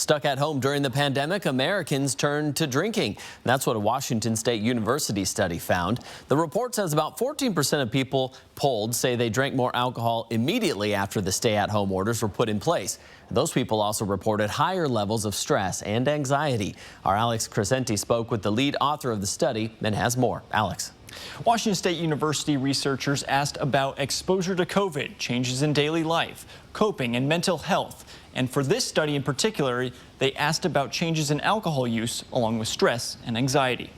Stuck at home during the pandemic, Americans turned to drinking. That's what a Washington State University study found. The report says about 14% of people polled say they drank more alcohol immediately after the stay-at-home orders were put in place. Those people also reported higher levels of stress and anxiety. Our Alex Crescenti spoke with the lead author of the study and has more. Alex. Washington State University researchers asked about exposure to COVID, changes in daily life, coping, and mental health. And for this study in particular, they asked about changes in alcohol use along with stress and anxiety.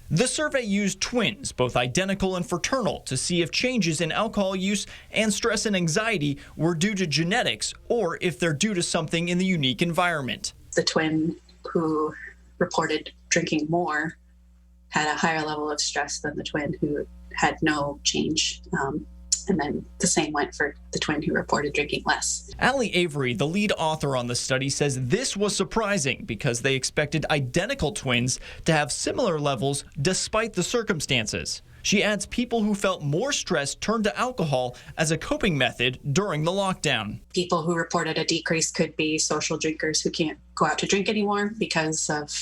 The survey used twins, both identical and fraternal, to see if changes in alcohol use and stress and anxiety were due to genetics or if they're due to something in the unique environment. The twin who reported drinking more had a higher level of stress than the twin who had no change. And then the same went for the twin who reported drinking less. Allie Avery, the lead author on the study, says this was surprising because they expected identical twins to have similar levels despite the circumstances. She adds people who felt more stressed turned to alcohol as a coping method during the lockdown. People who reported a decrease could be social drinkers who can't go out to drink anymore because of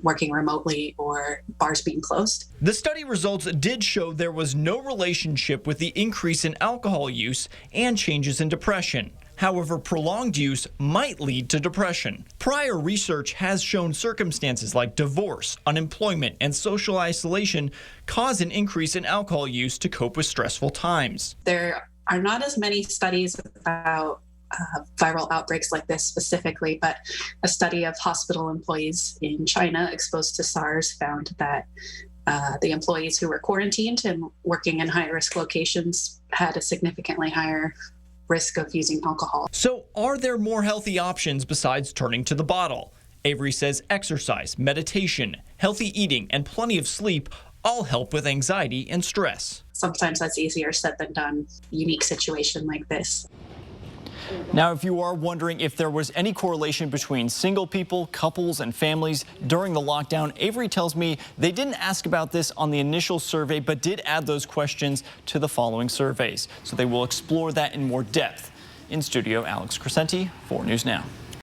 working remotely or bars being closed. The study results did show there was no relationship with the increase in alcohol use and changes in depression. However, prolonged use might lead to depression. Prior research has shown circumstances like divorce, unemployment, and social isolation cause an increase in alcohol use to cope with stressful times. There are not as many studies about viral outbreaks like this specifically, but a study of hospital employees in China exposed to SARS found that the employees who were quarantined and working in high-risk locations had a significantly higher risk of using alcohol. So are there more healthy options besides turning to the bottle? Avery says exercise, meditation, healthy eating, and plenty of sleep all help with anxiety and stress. Sometimes that's easier said than done, unique situation like this. Now, if you are wondering if there was any correlation between single people, couples, and families during the lockdown, Avery tells me they didn't ask about this on the initial survey, but did add those questions to the following surveys. So they will explore that in more depth. In studio, Alex Crescenti, 4 News Now.